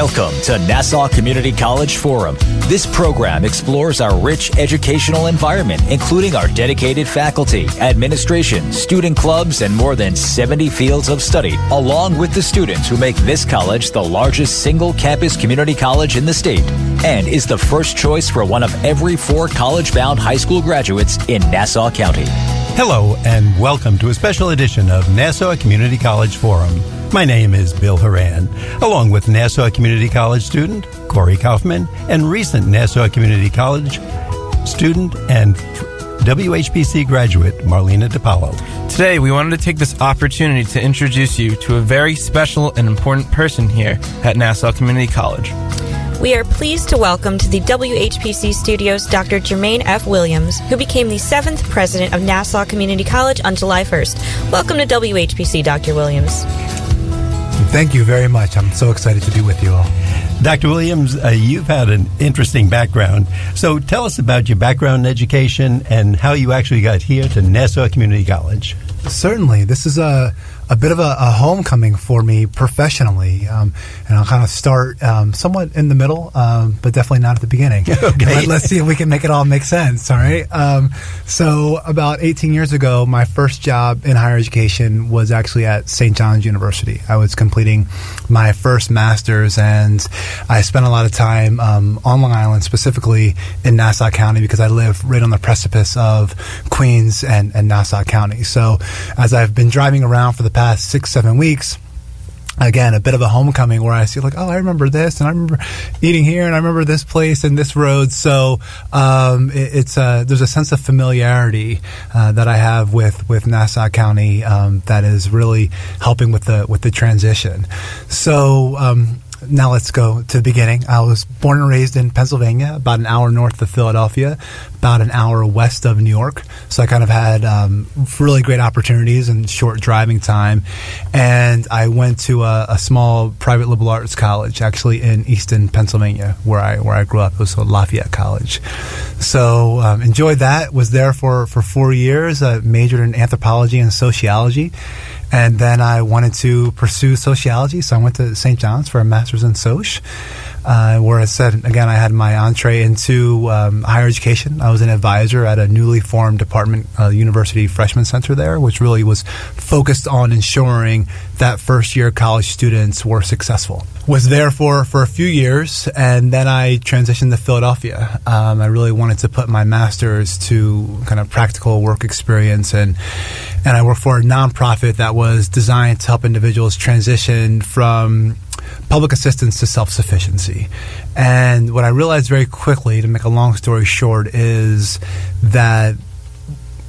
Welcome to Nassau Community College Forum. This program explores our rich educational environment, including our dedicated faculty, administration, student clubs, and more than 70 fields of study, along with the students who make this college the largest single-campus community college in the state and is the first choice for one of every 4 college-bound high school graduates in Nassau County. Hello, and welcome to a special edition of Nassau Community College Forum. My name is Bill Horan, along with Nassau Community College student Corey Kaufman and recent Nassau Community College student and WHPC graduate Marlena DiPalo. Today, we wanted to take this opportunity to introduce you to a very special and important person here at Nassau Community College. We are pleased to welcome to the WHPC studios Dr. Jermaine F. Williams, who became the 7th president of Nassau Community College on July 1st. Welcome to WHPC, Dr. Williams. Thank you very much. I'm so excited to be with you all. Dr. Williams, you've had an interesting background. So tell us about your background in education and how you actually got here to Nassau Community College. Certainly. This is a bit of a homecoming for me professionally, and I'll kind of start somewhat in the middle, but definitely not at the beginning. Okay. Let's see if we can make it all make sense, all right? So about 18 years ago, my first job in higher education was actually at St. John's University. I was completing my first master's, and I spent a lot of time on Long Island, specifically in Nassau County, because I live right on the precipice of Queens and Nassau County. So as I've been driving around for the past 6-7 weeks, again, a bit of a homecoming where I see like, oh, I remember this, and I remember eating here, and I remember this place and this road. So there's a sense of familiarity that I have with Nassau County that is really helping with the transition. So now let's go to the beginning. I was born and raised in Pennsylvania, about an hour north of Philadelphia, about an hour west of New York. So I kind of had really great opportunities and short driving time. And I went to a small private liberal arts college, actually in Easton, Pennsylvania, where I grew up. It was Lafayette College. So enjoyed that. Was there for 4 years. Majored in anthropology and sociology. And then I wanted to pursue sociology, so I went to St. John's for a master's in Soc, where I said, again, I had my entree into higher education. I was an advisor at a newly formed department, University Freshman Center there, which really was focused on ensuring that first-year college students were successful. Was there for a few years, and then I transitioned to Philadelphia. I really wanted to put my master's to kind of practical work experience, and I worked for a nonprofit that was designed to help individuals transition from public assistance to self-sufficiency. And what I realized very quickly, to make a long story short, is that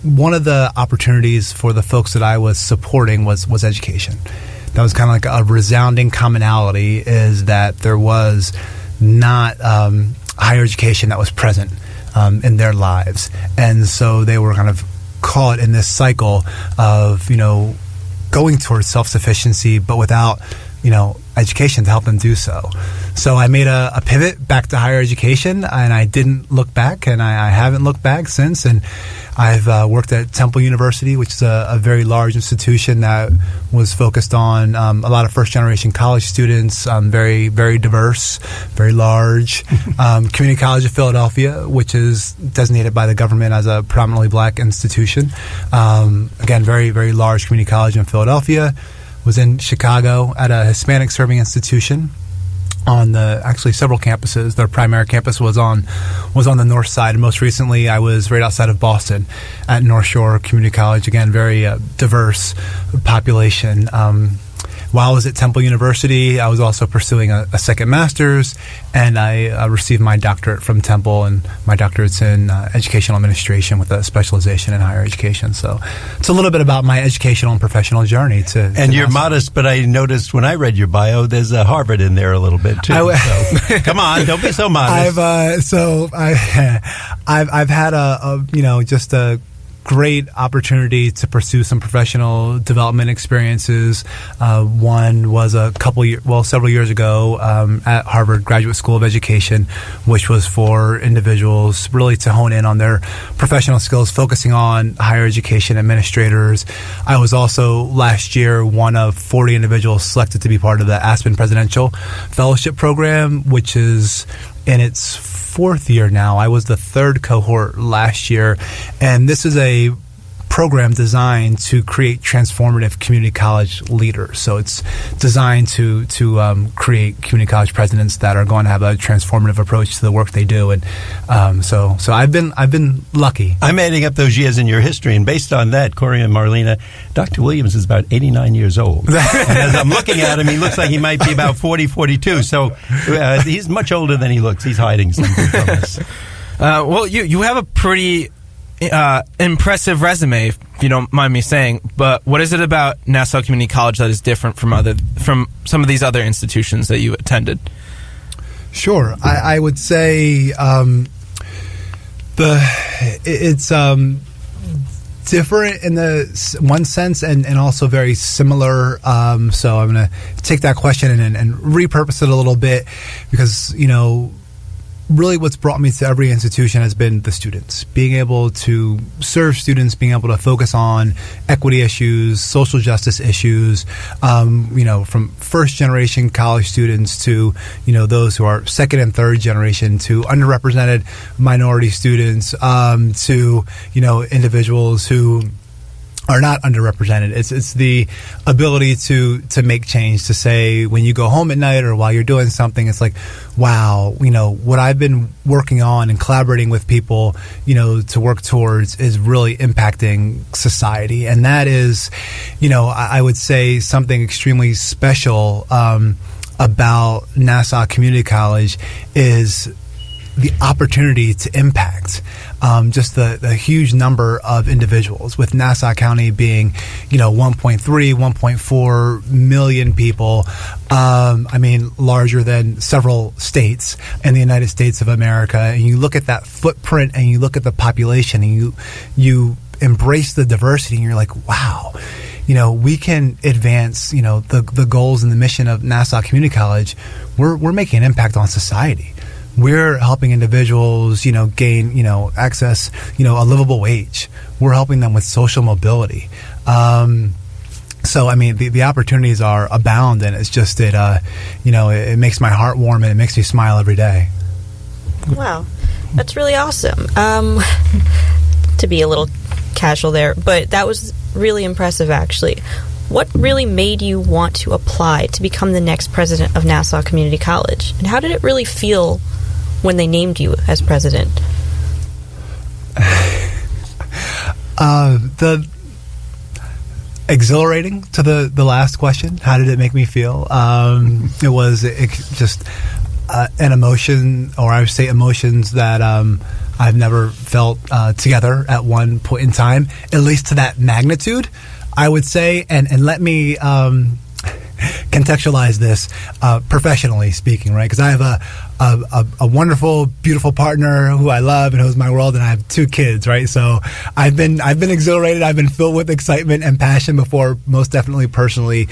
one of the opportunities for the folks that I was supporting was education. That was kind of like a resounding commonality, is that there was not higher education that was present in their lives. And so they were kind of caught in this cycle of, going towards self-sufficiency, but without, education to help them do so. So I made a pivot back to higher education, and I didn't look back, and I haven't looked back since. And I've worked at Temple University, which is a very large institution that was focused on a lot of first-generation college students, very, very diverse, very large. Community College of Philadelphia, which is designated by the government as a predominantly black institution. Again, very, very large community college in Philadelphia. Was in Chicago at a Hispanic serving institution on actually several campuses. Their primary campus was on the north side, and most recently I was right outside of Boston at North Shore Community College. Again, very diverse population. While I was at Temple University, I was also pursuing a second master's, and I received my doctorate from Temple, and my doctorate's in educational administration with a specialization in higher education. So it's a little bit about my educational and professional journey. And you're modest, but I noticed when I read your bio, there's a Harvard in there a little bit too. So come on, don't be so modest. I've had great opportunity to pursue some professional development experiences. One was several years ago at Harvard Graduate School of Education, which was for individuals really to hone in on their professional skills, focusing on higher education administrators. I was also last year one of 40 individuals selected to be part of the Aspen Presidential Fellowship Program, which is in its fourth year now. I was the third cohort last year, and this is a program designed to create transformative community college leaders. So it's designed to create community college presidents that are going to have a transformative approach to the work they do. And so I've been lucky. I'm adding up those years in your history, and based on that, Corey and Marlena, Dr. Williams is about 89 years old. And as I'm looking at him, he looks like he might be about 40, 42. So he's much older than he looks. He's hiding something from us. Well, you have a pretty impressive resume, if you don't mind me saying, but what is it about Nassau Community College that is different from some of these other institutions that you attended? Sure. I would say it's different in the one sense and also very similar. So I'm going to take that question and repurpose it a little bit, because, really what's brought me to every institution has been the students. Being able to serve students, being able to focus on equity issues, social justice issues, from first generation college students to, those who are second and third generation, to underrepresented minority students, to, individuals who are not underrepresented. It's the ability to make change, to say when you go home at night or while you're doing something, it's like, wow, what I've been working on and collaborating with people, to work towards is really impacting society. And that is, I would say something extremely special about Nassau Community College is the opportunity to impact just the huge number of individuals, with Nassau County being 1.3 1.4 million people, larger than several states in the United States of America. And you look at that footprint and you look at the population and you embrace the diversity, and you're like, wow, we can advance the goals and the mission of Nassau Community College. We're making an impact on society. We're helping individuals, gain, access, a livable wage. We're helping them with social mobility. So, the opportunities are abound, and it's just it makes my heart warm, and it makes me smile every day. Wow, that's really awesome. To be a little casual there, but that was really impressive, actually. What really made you want to apply to become the next president of Nassau Community College? And how did it really feel when they named you as president? The exhilarating to the last question. How did it make me feel? It was just an emotion, or I would say emotions that I've never felt together at one point in time, at least to that magnitude, I would say. And let me contextualize this professionally speaking, right? Because I have a wonderful, beautiful partner who I love and who's my world, and I have 2 kids, right? So I've been exhilarated. I've been filled with excitement and passion before, most definitely personally.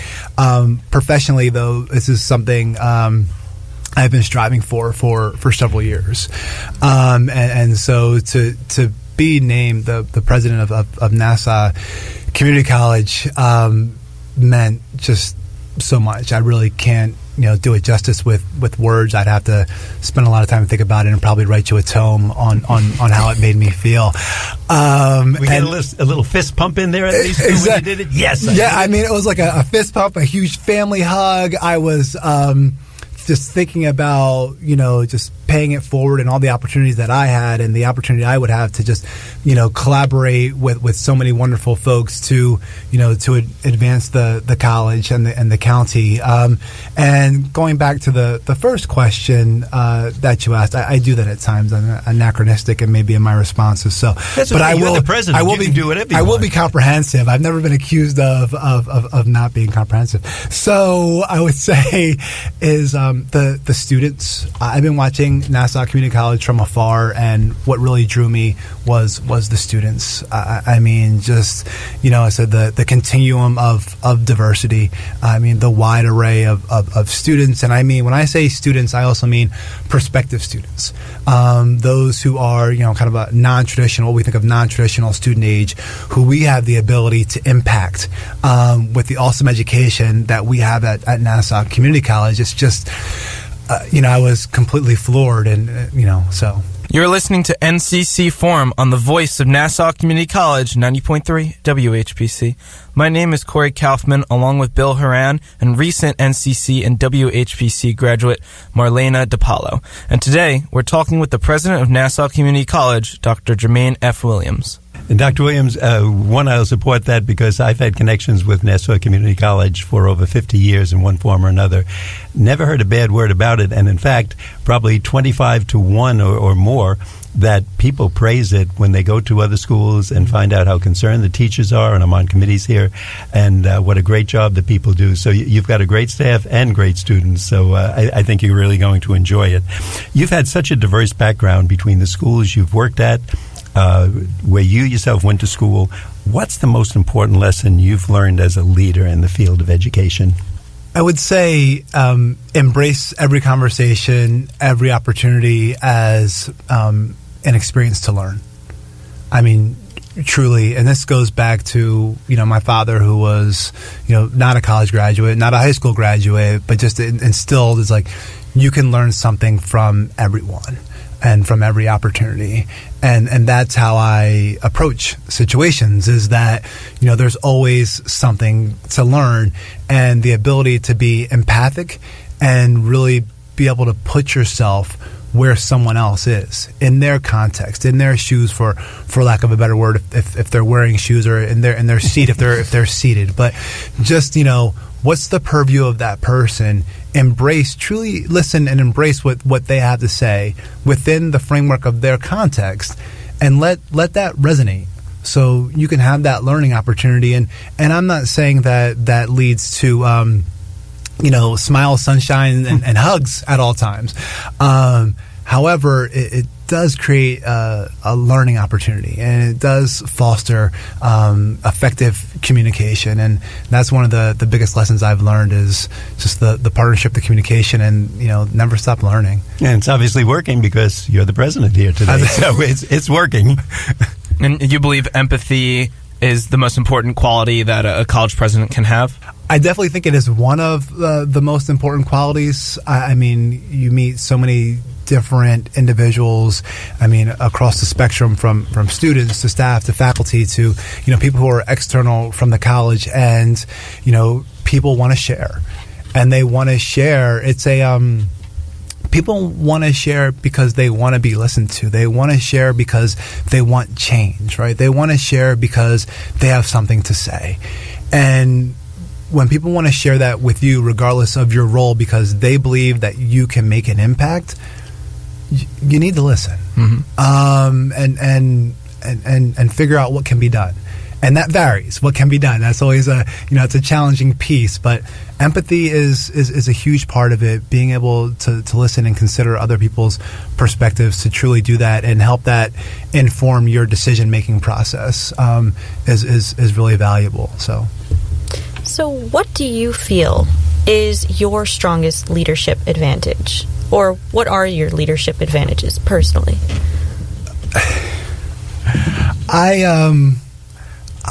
Professionally, though, this is something I've been striving for several years, and so to be named the president of Nassau Community College meant just so much. I really can't do it justice with words. I'd have to spend a lot of time to think about it and probably write you a tome on how it made me feel. We get a little fist pump in there at least when you did it. Yes. It was like a fist pump, a huge family hug. I was just thinking about just paying it forward and all the opportunities that I had and the opportunity I would have to just collaborate with so many wonderful folks to advance the college and the county. And going back to the first question that you asked, I do that at times. I'm anachronistic and maybe in my responses. So, that's but okay. You're the president. I will do whatever. I will be comprehensive. I've never been accused of not being comprehensive. So I would say is the students. I've been watching watching Nassau Community College from afar, and what really drew me was the students. I mean, just, I said the continuum of diversity. I mean, the wide array of students. And I mean, when I say students, I also mean prospective students. Those who are, kind of a non-traditional, what we think of non-traditional student age, who we have the ability to impact with the awesome education that we have at Nassau Community College. It's just, I was completely floored, and, so. You're listening to NCC Forum on the voice of Nassau Community College, 90.3 WHPC. My name is Corey Kaufman, along with Bill Horan and recent NCC and WHPC graduate Marlena DiPalo. And today, we're talking with the president of Nassau Community College, Dr. Jermaine F. Williams. And Dr. Williams, I'll support that because I've had connections with Nassau Community College for over 50 years in one form or another. Never heard a bad word about it. And in fact, probably 25 to 1 or more that people praise it when they go to other schools and find out how concerned the teachers are, and I'm on committees here, and what a great job that people do. So you've got a great staff and great students, so I think you're really going to enjoy it. You've had such a diverse background between the schools you've worked at, where you yourself went to school. What's the most important lesson you've learned as a leader in the field of education? I would say embrace every conversation, every opportunity as an experience to learn. I mean, truly, and this goes back to, my father, who was, not a college graduate, not a high school graduate, but just instilled is like, you can learn something from everyone and from every opportunity. And that's how I approach situations, is that, there's always something to learn, and the ability to be empathic and really be able to put yourself where someone else is, in their context, in their shoes, for lack of a better word, if they're wearing shoes, or in their seat, if they're seated. But just, what's the purview of that person? Truly listen and embrace what they have to say within the framework of their context, and let that resonate, so you can have that learning opportunity. And I'm not saying that leads to smile, sunshine, and hugs at all times. However, it does create a learning opportunity, and it does foster effective communication. And that's one of the biggest lessons I've learned, is just the partnership, the communication, and never stop learning. And it's obviously working because you're the president here today, so it's working. And you believe empathy is the most important quality that a college president can have? I definitely think it is one of the most important qualities. I mean, you meet so many different individuals, across the spectrum, from students to staff to faculty to, people who are external from the college, and, people want to share. And they want to share. It's people want to share because they want to be listened to. They want to share because they want change, right? They want to share because they have something to say. And when people want to share that with you, regardless of your role, because they believe that you can make an impact, you need to listen. Mm-hmm. And figure out what can be done. And that varies. What can be done? That's always it's a challenging piece. But empathy is a huge part of it. Being able to listen and consider other people's perspectives, to truly do that and help that inform your decision making process, is really valuable. So what do you feel is your strongest leadership advantage? Or what are your leadership advantages personally?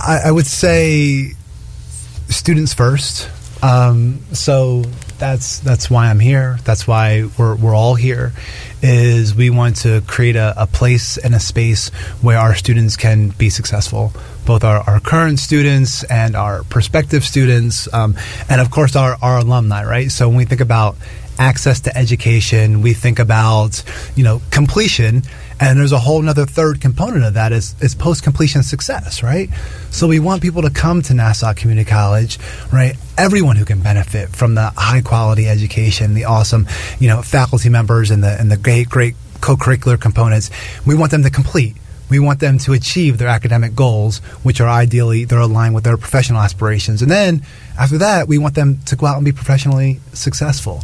I would say students first. So that's why I'm here. That's why we're all here. Is we want to create a place and a space where our students can be successful, both our current students and our prospective students, and of course our alumni. Right. So when we think about access to education, we think about completion. And there's a whole other third component of that is post-completion success, right? So we want people to come to Nassau Community College, right? Everyone who can benefit from the high-quality education, the awesome, faculty members and the great co-curricular components. We want them to complete. We want them to achieve their academic goals, which are ideally, they're aligned with their professional aspirations. And then after that, we want them to go out and be professionally successful.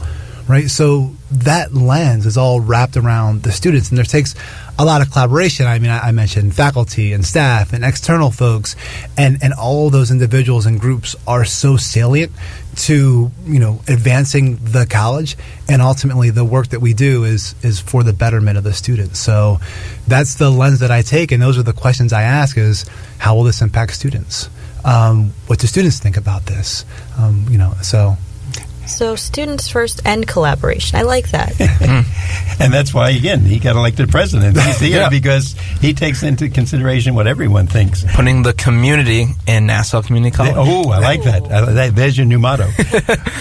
right? So that lens is all wrapped around the students, and there takes a lot of collaboration. I mean, I mentioned faculty and staff and external folks, and all those individuals and groups are so salient to, advancing the college, and ultimately the work that we do is for the betterment of the students. So that's the lens that I take, and those are the questions I ask: is how will this impact students? What do students think about this? So students first and collaboration. I like that. And that's why, again, he got elected president. He's here because he takes into consideration what everyone thinks. Putting the community in Nassau Community College. Oh, I like that. There's your new motto.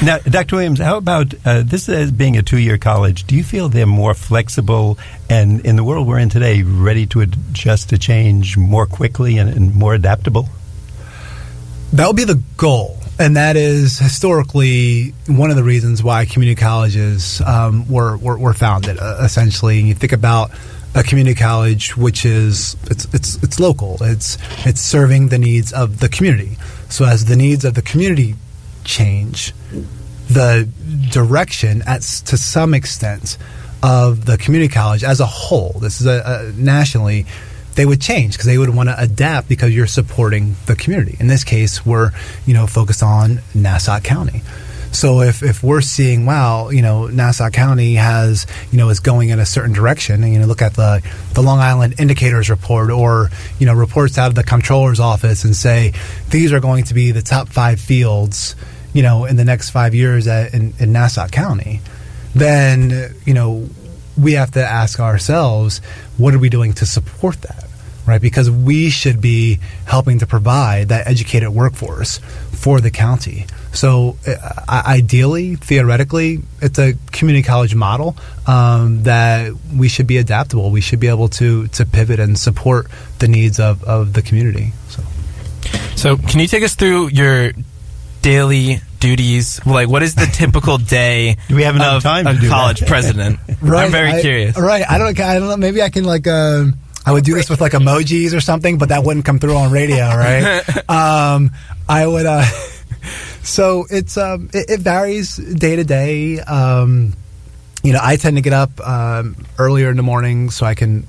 Now, Dr. Williams, how about this as being a 2-year college? Do you feel they're more flexible and, in the world we're in today, ready to adjust to change more quickly and more adaptable? That would be the goal. And that is historically one of the reasons why community colleges were founded. Essentially, you think about a community college, which is it's local. It's serving the needs of the community. So as the needs of the community change, the direction, to some extent, of the community college as a whole, this is nationally, they would change because they would want to adapt because you're supporting the community. In this case, we're focused on Nassau County. So if we're seeing, wow, Nassau County has is going in a certain direction, and look at the Long Island Indicators report, or reports out of the comptroller's office and say these are going to be the top 5 fields in the next 5 years in Nassau County, then we have to ask ourselves, what are we doing to support that, right? Because we should be helping to provide that educated workforce for the county. So ideally, theoretically, it's a community college model that we should be adaptable. We should be able to pivot and support the needs of the community. So can you take us through your daily duties? Like, what is the typical day do we have enough time of to a college president? Right, I'm very curious. Right. I don't know. Maybe I can I would do this with emojis or something, but that wouldn't come through on radio, right? I would. So it varies day to day. I tend to get up earlier in the morning so I can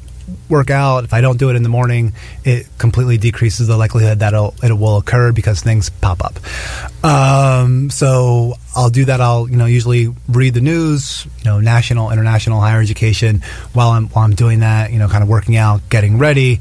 work out. If I don't do it in the morning, it completely decreases the likelihood that it will occur because things pop up. So I'll do that. I'll usually read the news, national, international, higher education while I'm doing that. Kind of working out, getting ready,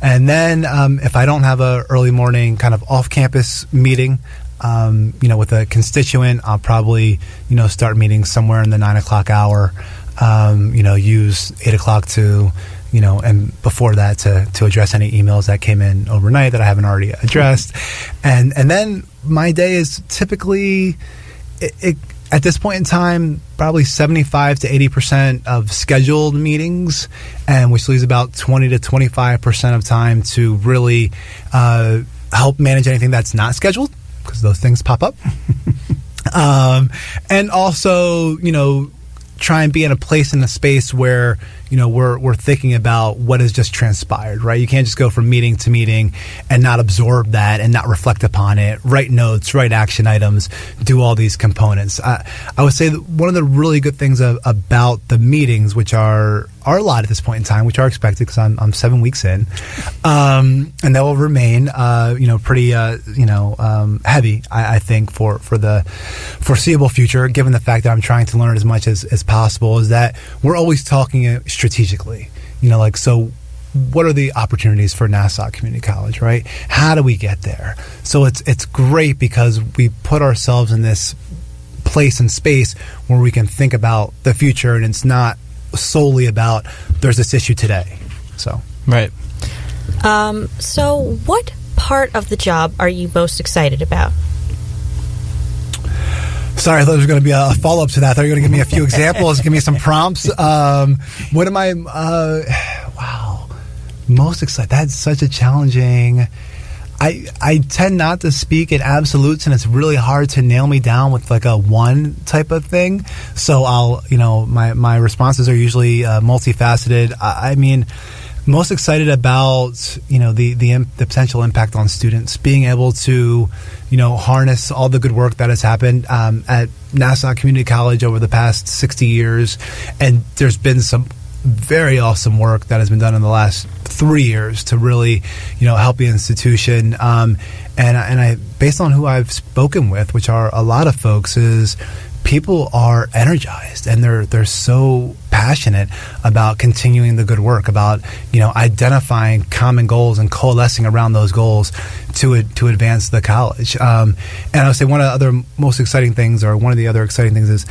and then if I don't have a early morning kind of off-campus meeting, with a constituent, I'll probably start meetings somewhere in the 9 o'clock hour. Use 8 o'clock to and before that to address any emails that came in overnight that I haven't already addressed. And then my day is typically, at this point in time, probably 75 to 80% of scheduled meetings, and which leaves about 20 to 25% of time to really help manage anything that's not scheduled, because those things pop up. And also, try and be in a place in a space where we're thinking about what has just transpired, right? You can't just go from meeting to meeting and not absorb that and not reflect upon it, write notes, write action items, do all these components. I would say that one of the really good things about the meetings, which are a lot at this point in time, which are expected because I'm 7 weeks in, and they will remain, pretty, heavy, I think, for the foreseeable future, given the fact that I'm trying to learn as much as possible, is that we're always talking strategically, so what are the opportunities for Nassau Community College, right? How do we get there? So it's great because we put ourselves in this place and space where we can think about the future, and it's not solely about there's this issue today. So right. So what part of the job are you most excited about? Sorry, I thought there was going to be a follow-up to that. I thought you were going to give me a few examples, give me some prompts. What am I... most excited? That's such a challenging... I tend not to speak in absolutes, and it's really hard to nail me down with like a one type of thing. So I'll, my responses are usually multifaceted. I mean, most excited about the potential impact on students, being able to harness all the good work that has happened at Nassau Community College over the past 60 years, and there's been some very awesome work that has been done in the last 3 years to really help the institution. And I, based on who I've spoken with, which are a lot of folks, is people are energized and they're so passionate about continuing the good work, about identifying common goals and coalescing around those goals to advance the college. And I would say one of the other most exciting things, or one of the other exciting things, is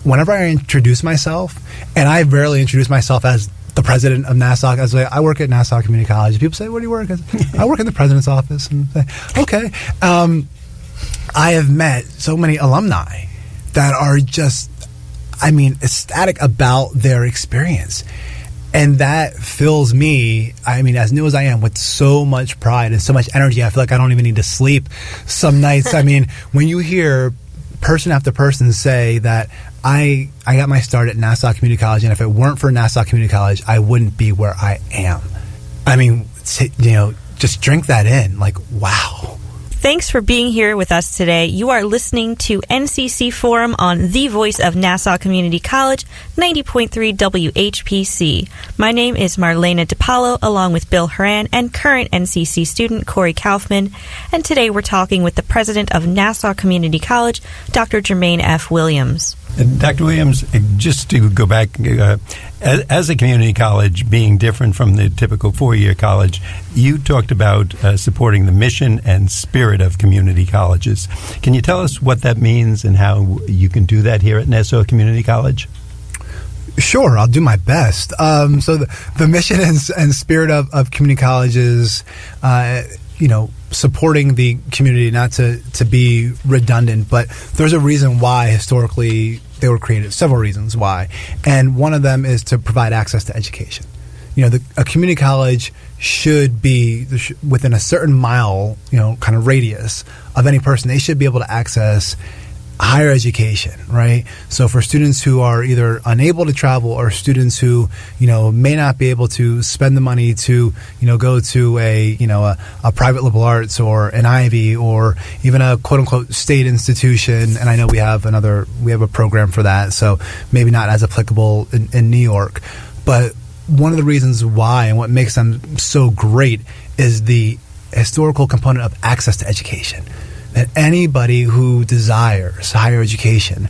whenever I introduce myself, and I rarely introduce myself as the president of Nassau. I work at Nassau Community College. People say, "Where do you work?" I work in the president's office. And say, okay. I have met so many alumni that are just, ecstatic about their experience. And that fills me, as new as I am, with so much pride and so much energy. I feel like I don't even need to sleep some nights. When you hear person after person say that I got my start at Nassau Community College, and if it weren't for Nassau Community College, I wouldn't be where I am. Just drink that in. Wow. Thanks for being here with us today. You are listening to NCC Forum on the voice of Nassau Community College, 90.3 WHPC. My name is Marlena DiPalo, along with Bill Horan and current NCC student Corey Kaufman. And today we're talking with the president of Nassau Community College, Dr. Jermaine F. Williams. Dr. Williams, just to go back, as a community college being different from the typical four-year college, you talked about supporting the mission and spirit of community colleges. Can you tell us what that means and how you can do that here at Nassau Community College? Sure, I'll do my best. So the mission and spirit of community colleges, supporting the community, not to be redundant, but there's a reason why historically they were created, several reasons why. And one of them is to provide access to education. A community college should be within a certain mile, kind of radius of any person. They should be able to access higher education, right? So for students who are either unable to travel, or students who, may not be able to spend the money to, go to a private liberal arts or an Ivy or even a quote unquote state institution. And I know we have a program for that. So maybe not as applicable in New York, but one of the reasons why and what makes them so great is the historical component of access to education. That anybody who desires higher education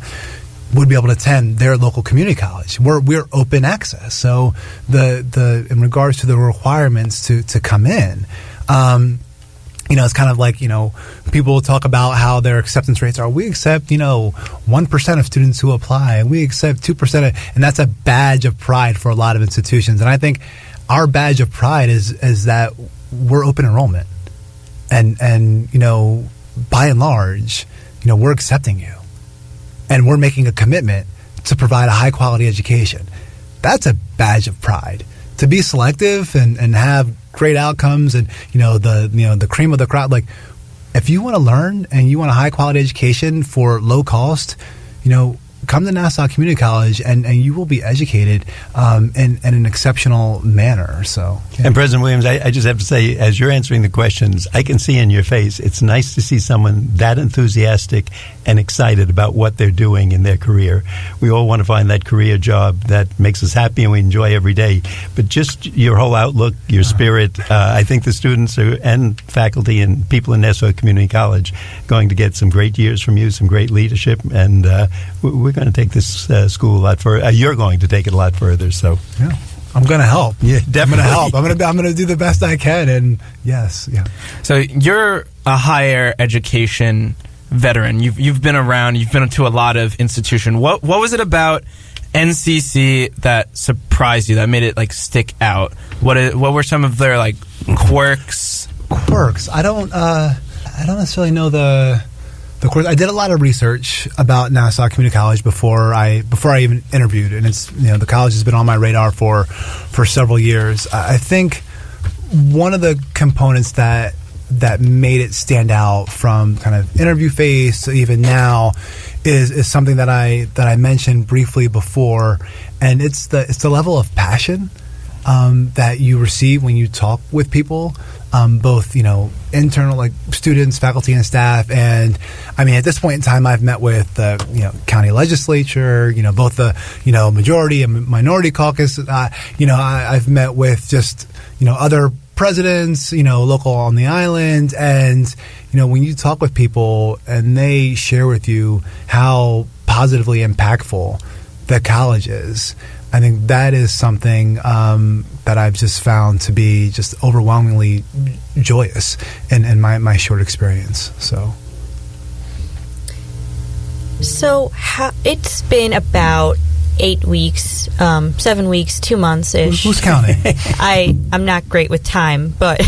would be able to attend their local community college. We're open access. So the in regards to the requirements to come in, it's kind of like, people talk about how their acceptance rates are. We accept, 1% of students who apply, and we accept 2%, and that's a badge of pride for a lot of institutions. And I think our badge of pride is that we're open enrollment, and by and large, we're accepting you, and we're making a commitment to provide a high quality education. That's a badge of pride. To be selective and have great outcomes and the cream of the crop. Like, if you want to learn and you want a high quality education for low cost, come to Nassau Community College and you will be educated in an exceptional manner. So, yeah. And President Williams, I just have to say, as you're answering the questions, I can see in your face, it's nice to see someone that enthusiastic and excited about what they're doing in their career. We all want to find that career job that makes us happy and we enjoy every day. But just your whole outlook, your spirit, I think the students and faculty and people in Nassau Community College are going to get some great years from you, some great leadership, and we're going to take this school a lot further. You're going to take it a lot further. So, yeah, I'm going to help. Yeah, definitely. I'm going to help. I'm going to do the best I can. And yes, yeah. So you're a higher education veteran. You've been around. You've been to a lot of institutions. What was it about NCC that surprised you? That made it stick out? What were some of their quirks? Quirks. I don't necessarily know the course. I did a lot of research about Nassau Community College before I even interviewed, and it's the college has been on my radar for several years. I think one of the components that made it stand out from kind of interview phase to even now is something that I mentioned briefly before, and it's the level of passion that you receive when you talk with people, both, internal, like students, faculty, and staff. And I mean, at this point in time, I've met with the, county legislature, both the, majority and minority caucus. I've met with just, other presidents, local on the island. And, when you talk with people and they share with you how positively impactful the college is, I think that is something that I've just found to be just overwhelmingly joyous in my short experience. So it's been about 8 weeks, 7 weeks, 2 months-ish. Who's counting? I'm not great with time, but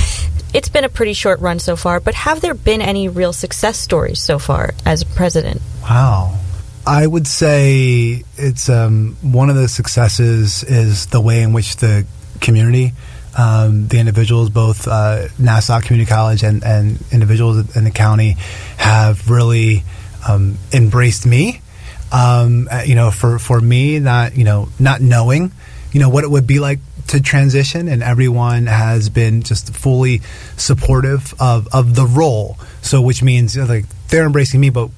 it's been a pretty short run so far. But have there been any real success stories so far as president? Wow. I would say it's one of the successes is the way in which the community, the individuals, both Nassau Community College and individuals in the county, have really embraced me. For me, not knowing, what it would be like to transition, and everyone has been just fully supportive of the role. So, which means like they're embracing me, but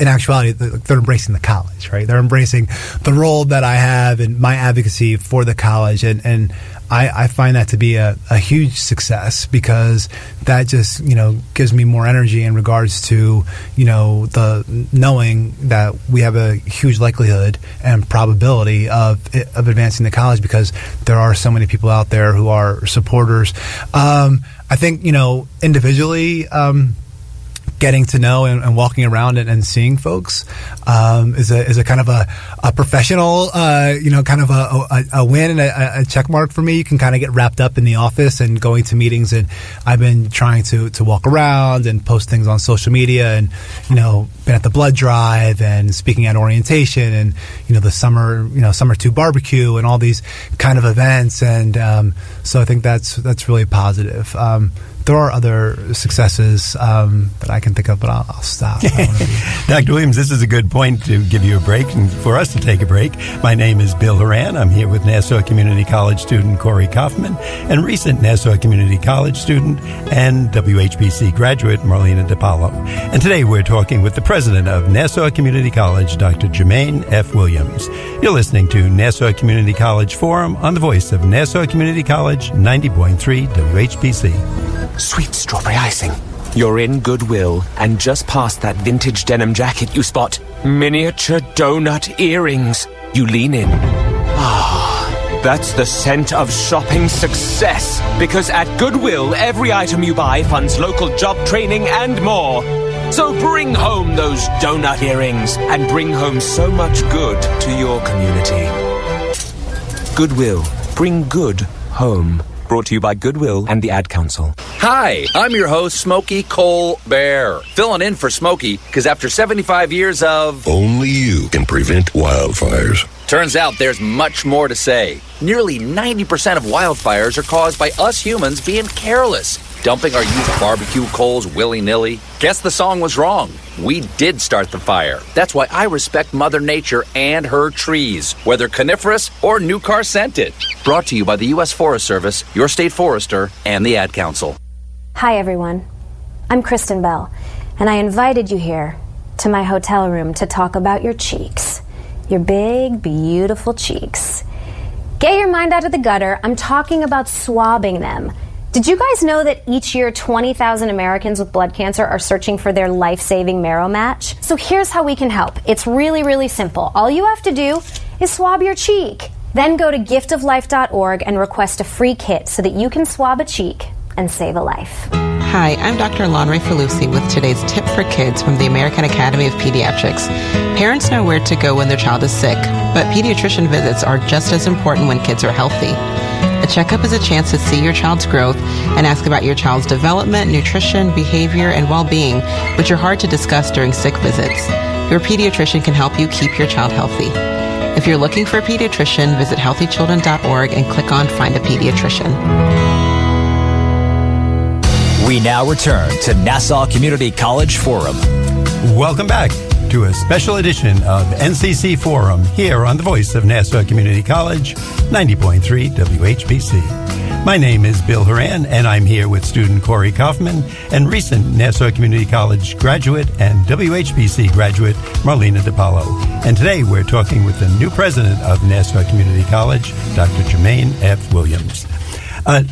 in actuality, they're embracing the college, right? They're embracing the role that I have and my advocacy for the college. And I find that to be a huge success, because that just, gives me more energy in regards to, the knowing that we have a huge likelihood and probability of advancing the college, because there are so many people out there who are supporters. I think, individually, getting to know and walking around and seeing folks is a kind of a professional, kind of a win and a check mark for me. You can kind of get wrapped up in the office and going to meetings, and I've been trying to walk around and post things on social media, and been at the blood drive and speaking at orientation, and the summer 2 barbecue and all these kind of events, and so I think that's really positive. There are other successes that I can think of, but I'll stop. Dr. Williams, this is a good point to give you a break and for us to take a break. My name is Bill Horan. I'm here with Nassau Community College student Corey Kaufman and recent Nassau Community College student and WHPC graduate Marlena DiPalo. And today we're talking with the president of Nassau Community College, Dr. Jermaine F. Williams. You're listening to Nassau Community College Forum on the voice of Nassau Community College, 90.3 WHPC. Sweet strawberry icing. You're in Goodwill, and just past that vintage denim jacket you spot miniature donut earrings. You lean in. That's the scent of shopping success. Because at Goodwill, every item you buy funds local job training and more. So bring home those donut earrings and bring home so much good to your community. Goodwill. Bring good home. Brought to you by Goodwill and the Ad Council. Hi, I'm your host, Smokey Cole Bear. Filling in for Smokey, because after 75 years of... Only you can prevent wildfires. Turns out there's much more to say. Nearly 90% of wildfires are caused by us humans being careless, dumping our used barbecue coals willy-nilly. Guess the song was wrong. We did start the fire. That's why I respect Mother Nature and her trees, whether coniferous or new car scented. Brought to you by the U.S. Forest Service, your state forester, and the Ad Council. Hi, everyone. I'm Kristen Bell, and I invited you here to my hotel room to talk about your cheeks. Your big, beautiful cheeks. Get your mind out of the gutter. I'm talking about swabbing them. Did you guys know that each year 20,000 Americans with blood cancer are searching for their life-saving marrow match? So here's how we can help. It's really, really simple. All you have to do is swab your cheek. Then go to giftoflife.org and request a free kit so that you can swab a cheek and save a life. Hi, I'm Dr. Lonray Falusi with today's tip for kids from the American Academy of Pediatrics. Parents know where to go when their child is sick, but pediatrician visits are just as important when kids are healthy. A checkup is a chance to see your child's growth and ask about your child's development, nutrition, behavior, and well-being, which are hard to discuss during sick visits. Your pediatrician can help you keep your child healthy. If you're looking for a pediatrician, visit healthychildren.org and click on Find a Pediatrician. We now return to Nassau Community College Forum. Welcome back to a special edition of NCC Forum here on the voice of Nassau Community College, 90.3 WHPC. My name is Bill Horan, and I'm here with student Corey Kaufman and recent Nassau Community College graduate and WHPC graduate Marlena DiPalo. And today we're talking with the new president of Nassau Community College, Dr. Jermaine F. Williams.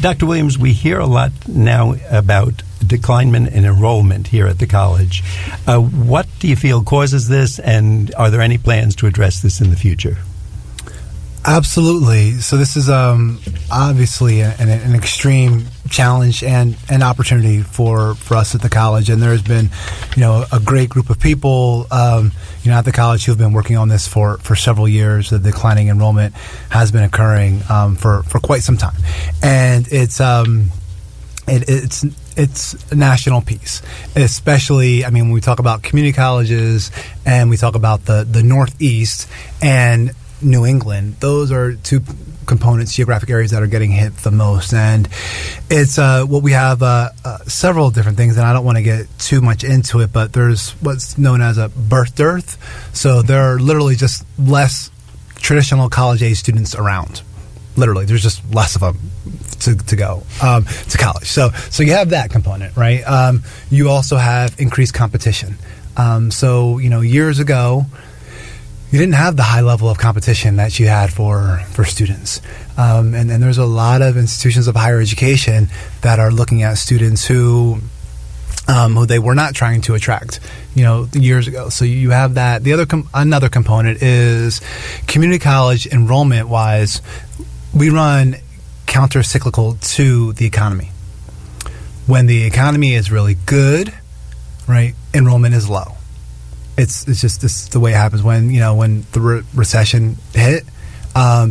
Dr. Williams, we hear a lot now about declinement in enrollment here at the college. What do you feel causes this, and are there any plans to address this in the future? Absolutely. So this is obviously an extreme challenge and an opportunity for us at the college. And there has been, a great group of people, at the college who have been working on this for several years. The declining enrollment has been occurring for quite some time, and it's a national piece, especially, when we talk about community colleges and we talk about the Northeast and New England. Those are two components, geographic areas that are getting hit the most. And it's what we have several different things, and I don't want to get too much into it, but there's what's known as a birth dearth. So there are literally just less traditional college-age students around. Literally, there's just less of them to go to college. So you have that component, right? You also have increased competition. So years ago, you didn't have the high level of competition that you had for students. And there's a lot of institutions of higher education that are looking at students who they were not trying to attract, years ago. So you have that. Another component is community college enrollment-wise, we run counter-cyclical to the economy. When the economy is really good, right, enrollment is low. It's just the way it happens. When the recession hit,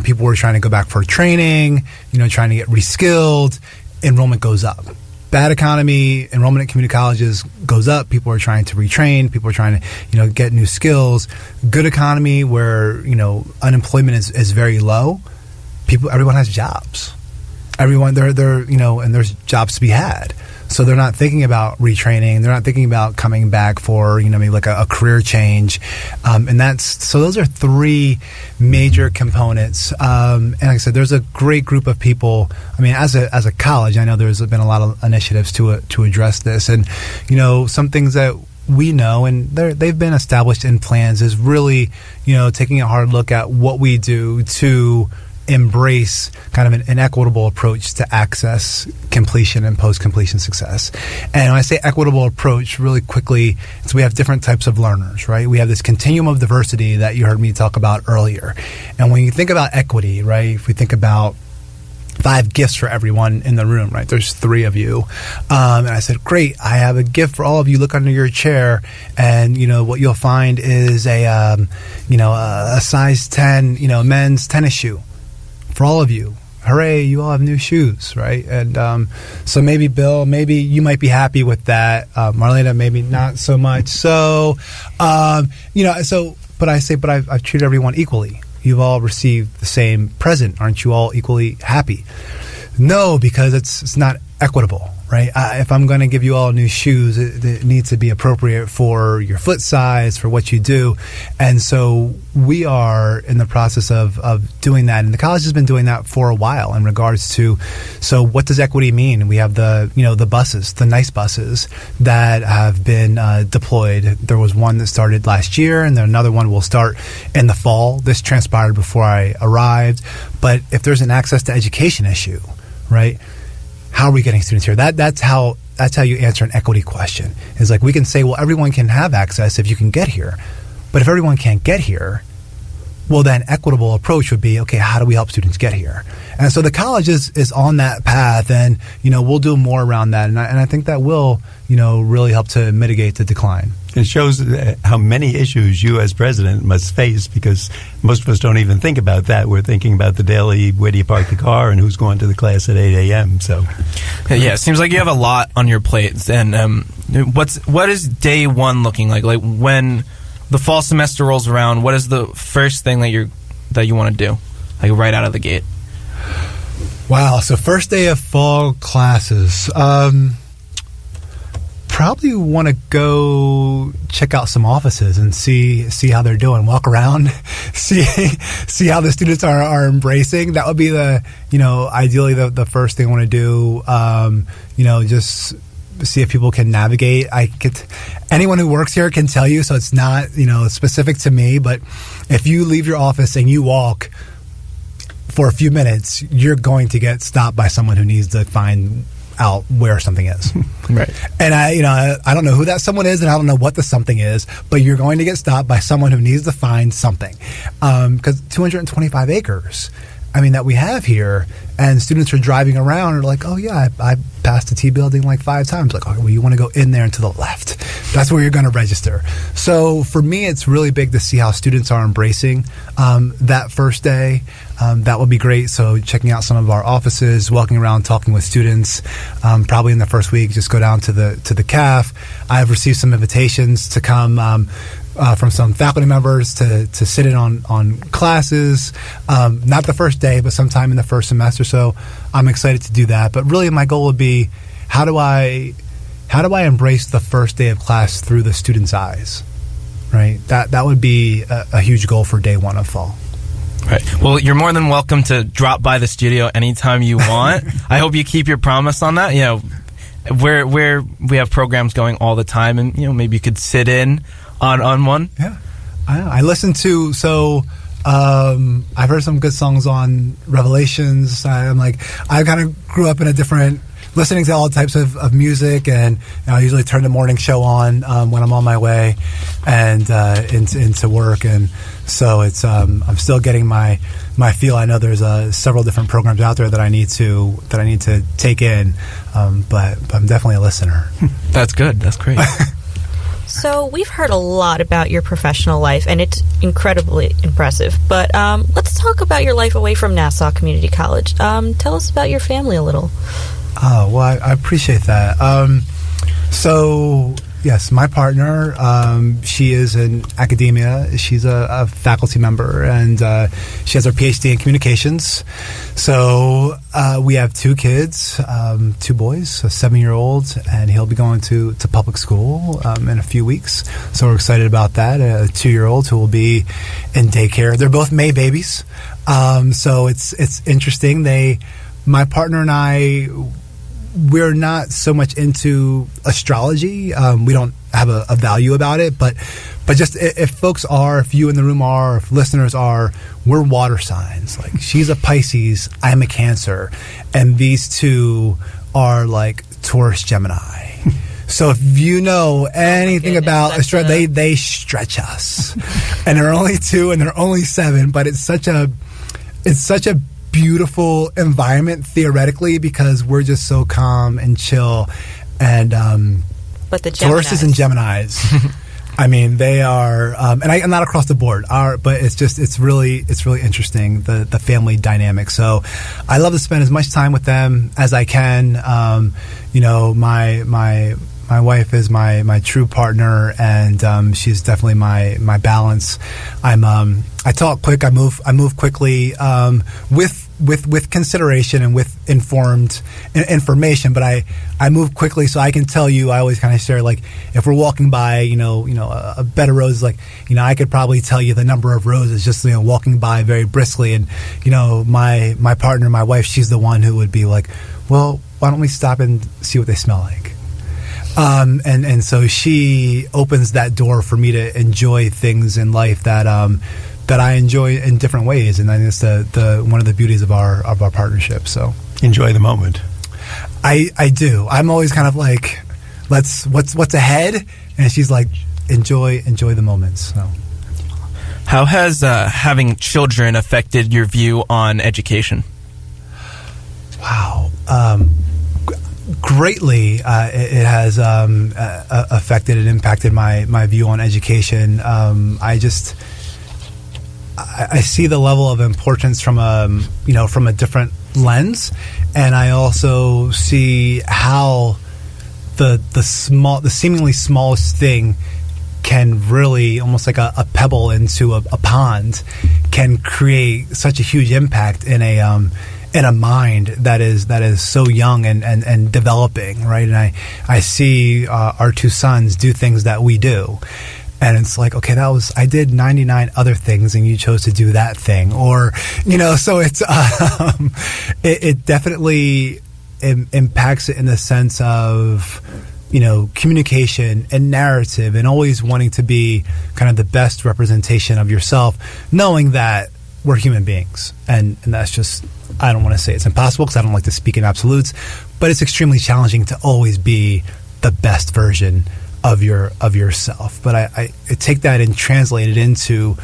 people were trying to go back for training, trying to get reskilled. Enrollment goes up. Bad economy, enrollment at community colleges goes up. People are trying to retrain. People are trying to get new skills. Good economy where unemployment is very low. Everyone has jobs. Everyone they're and there's jobs to be had. So they're not thinking about retraining. They're not thinking about coming back for maybe like a career change, and those are three major components. And like I said, there's a great group of people. As a college, I know there's been a lot of initiatives to address this, and some things that we know and they've been established in plans is really taking a hard look at what we do to embrace kind of an equitable approach to access, completion, and post-completion success. And when I say equitable approach, really quickly, so we have different types of learners, right? We have this continuum of diversity that you heard me talk about earlier. And when you think about equity, right, if we think about 5 gifts for everyone in the room, right? There's 3 of you. And I said, great, I have a gift for all of you. Look under your chair, and, what you'll find is a size 10, men's tennis shoe. For all of you, hooray, you all have new shoes, right? And so maybe, Bill, maybe you might be happy with that. Marlena, maybe not so much. So, but I've treated everyone equally. You've all received the same present. Aren't you all equally happy? No, because it's not equitable, right? If I'm going to give you all new shoes, it needs to be appropriate for your foot size, for what you do. And so we are in the process of doing that. And the college has been doing that for a while in regards to, so what does equity mean? We have the buses, the nice buses that have been deployed. There was one that started last year, and then another one will start in the fall. This transpired before I arrived. But if there's an access to education issue, right? How are we getting students here? That's how you answer an equity question. Is like we can say, well, everyone can have access if you can get here. But if everyone can't get here, well, then equitable approach would be, okay, how do we help students get here? And so the college is on that path, and we'll do more around that, and I think that will really help to mitigate the decline. It shows how many issues you as president must face, because most of us don't even think about that. We're thinking about the daily, where do you park the car and who's going to the class at 8 a.m. So, yeah, it seems like you have a lot on your plate. And what is day one looking like? Like when the fall semester rolls around, what is the first thing that you want to do, like right out of the gate? Wow! So first day of fall classes. probably want to go check out some offices and see how they're doing. Walk around, see how the students are embracing. That would be ideally the first thing I want to do. Just see if people can navigate. Anyone who works here can tell you, so it's not specific to me. But if you leave your office and you walk for a few minutes, you're going to get stopped by someone who needs to find out where something is. Right. And I don't know who that someone is, and I don't know what the something is, but you're going to get stopped by someone who needs to find something. Because 225 acres, that we have here, and students are driving around and are like, oh yeah, I passed the T building like 5 times. Like, oh, well, you want to go in there and to the left. That's where you're going to register. So for me, it's really big to see how students are embracing that first day. That would be great. So checking out some of our offices, walking around, talking with students. Probably in the first week, just go down to the CAF. I've received some invitations to come from some faculty members to sit in on classes. Not the first day, but sometime in the first semester. So I'm excited to do that. But really, my goal would be, how do I embrace the first day of class through the students' eyes? Right. That would be a huge goal for day 1 of fall. Right. Well, you're more than welcome to drop by the studio anytime you want. I hope you keep your promise on that. Where we have programs going all the time, and maybe you could sit in on one. Yeah, I listen to I've heard some good songs on Revelations. I kind of grew up in a different, listening to all types of music, and I usually turn the morning show on when I'm on my way and into work, and so it's I'm still getting my feel. I know there's several different programs out there that I need to take in, but I'm definitely a listener. That's good. That's great. So we've heard a lot about your professional life, and it's incredibly impressive. But let's talk about your life away from Nassau Community College. Tell us about your family a little. Oh, well, I appreciate that. So, yes, my partner, she is in academia. She's a faculty member, and she has her PhD in communications. So we have 2 kids, 2 boys, a 7-year-old, and he'll be going to public school in a few weeks. So we're excited about that. A 2-year-old who will be in daycare. They're both May babies. So it's interesting. My partner and I, we're not so much into astrology. We don't have a value about it, but just if you in the room are, if listeners are, we're water signs. Like, she's a Pisces, I'm a Cancer, and these 2 are like Taurus, Gemini. So if you know anything about astrology, they stretch us, and they're only 2 and they're only 7, but it's such a beautiful environment theoretically, because we're just so calm and chill. And but the Tauruses and Geminis, they are, and I'm not across the board, but it's really interesting, the family dynamic. So I love to spend as much time with them as I can. My wife is my true partner, and she's definitely my balance. I talk quick. I move quickly, with consideration and with informed information. But I move quickly, so I can tell you. I always kind of share, like, if we're walking by, a bed of roses, like, I could probably tell you the number of roses just walking by very briskly. And my partner, my wife, she's the one who would be like, well, why don't we stop and see what they smell like? And so she opens that door for me to enjoy things in life that I enjoy in different ways, and I think it's the one of the beauties of our partnership. So enjoy the moment. I do. I'm always kind of like, what's ahead, and she's like, enjoy the moments. So, how has having children affected your view on education? Wow. Greatly, it has affected and impacted my view on education. I see the level of importance from a different lens, and I also see how the seemingly smallest thing can really, almost like a pebble into a pond, can create such a huge impact in in a mind that is so young and developing, right? And I see our two sons do things that we do. And it's like, okay, I did 99 other things and you chose to do that thing. Or, so it's, it definitely impacts it in the sense of, communication and narrative and always wanting to be kind of the best representation of yourself, knowing that we're human beings. And that's just, I don't want to say it's impossible because I don't like to speak in absolutes, but it's extremely challenging to always be the best version of yourself. But I take that and translate it into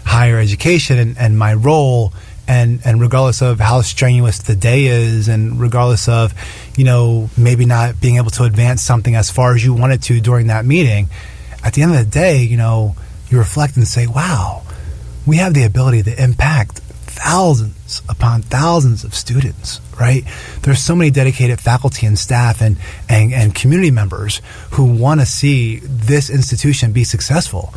higher education and my role, and regardless of how strenuous the day is, and regardless of maybe not being able to advance something as far as you wanted to during that meeting, at the end of the day, you reflect and say, wow, we have the ability to impact thousands upon thousands of students, right? There's so many dedicated faculty and staff and community members who want to see this institution be successful.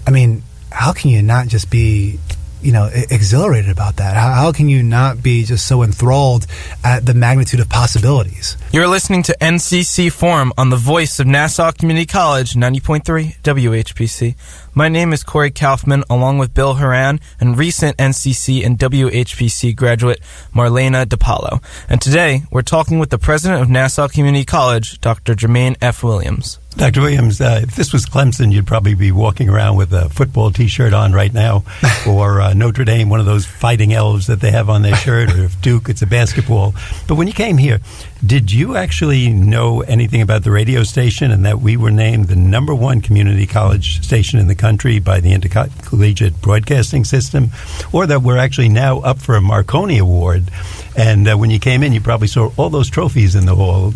I mean, how can you not just be, exhilarated about that? How can you not be just so enthralled at the magnitude of possibilities? You're listening to NCC Forum on the voice of Nassau Community College, 90.3 WHPC. My name is Corey Kaufman, along with Bill Horan and recent NCC and WHPC graduate Marlena DiPalo. And today, we're talking with the president of Nassau Community College, Dr. Jermaine F. Williams. Dr. Williams, if this was Clemson, you'd probably be walking around with a football T-shirt on right now, or Notre Dame, one of those fighting elves that they have on their shirt, or if Duke, it's a basketball. But when you came here, did you actually know anything about the radio station and that we were named the #1 community college station in the country by the Intercollegiate Broadcasting System, or that we're actually now up for a Marconi Award? And when you came in, you probably saw all those trophies in the hall.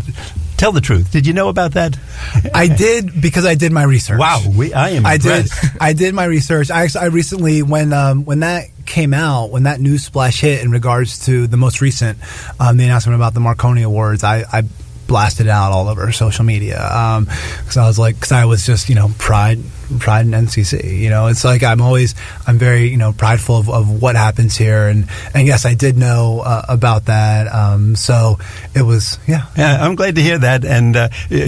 Tell the truth. Did you know about that? I did, because I did my research. Wow, I am impressed. I did my research. I recently, when that came out, when that news splash hit in regards to the most recent, the announcement about the Marconi Awards, I blasted it out all over social media, because I was just pride in NCC. It's like I'm very prideful of what happens here, and yes, I did know about that. So it was yeah. I'm glad to hear that. And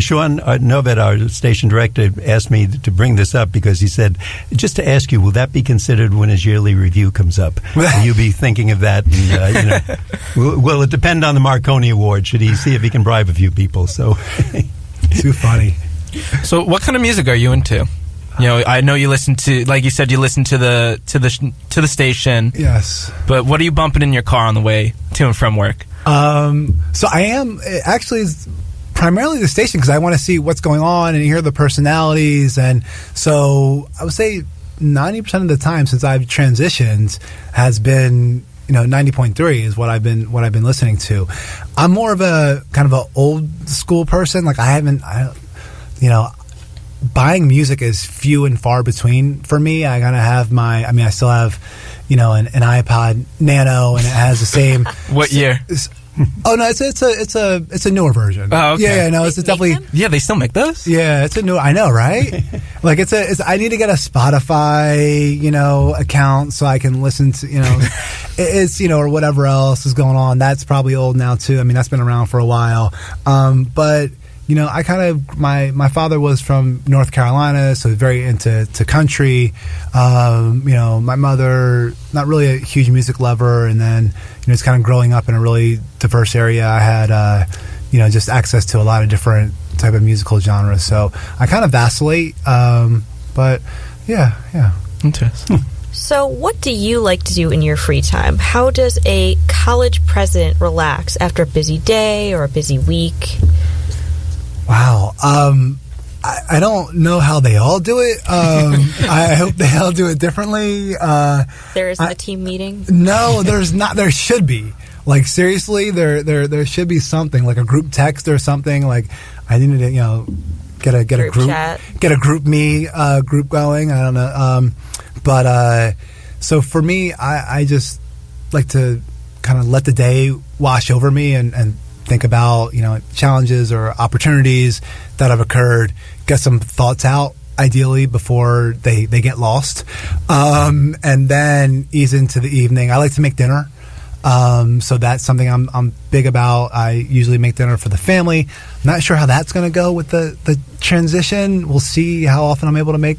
Sean Novett, our station director, asked me to bring this up because he said, just to ask you, will that be considered when his yearly review comes up? Will you be thinking of that? And, will it depend on the Marconi Award? Should he see if he can bribe a few people? So too funny. So what kind of music are you into? I know you listen to, like you said, you listen to the station. Yes. But what are you bumping in your car on the way to and from work? So I am actually primarily the station, because I want to see what's going on and hear the personalities, and so I would say 90% of the time since I've transitioned has been 90.3 is what I've been listening to. I'm more of a kind of an old school person. Like buying music is few and far between for me. I gotta have I still have, an iPod Nano, and it has the same. What year? Oh no, it's a newer version. Oh, okay. Yeah, no, it's definitely. Yeah, they still make those. Yeah, it's a new. I know, right? Like it's. I need to get a Spotify, account so I can listen to, it's or whatever else is going on. That's probably old now too. I mean, that's been around for a while. But I kind of my father was from North Carolina, so very into country. My mother, not really a huge music lover, and then it's kind of growing up in a really diverse area. I had just access to a lot of different type of musical genres, so I kind of vacillate. But yeah. Interesting. So what do you like to do in your free time? How does a college president relax after a busy day or a busy week? Wow. I don't know how they all do it. I hope they all do it differently. There isn't a team meeting? No, there's not. There should be. Like, seriously, there should be something, like a group text or something. Like, I need to, get a group chat. Get a group group going. I don't know. But so for me, I just like to kind of let the day wash over me and think about challenges or opportunities that have occurred, get some thoughts out ideally before they get lost, and then ease into the evening. I like to make dinner. So that's something I'm big about. I usually make dinner for the family. I'm not sure how that's going to go with the transition. We'll see how often I'm able to make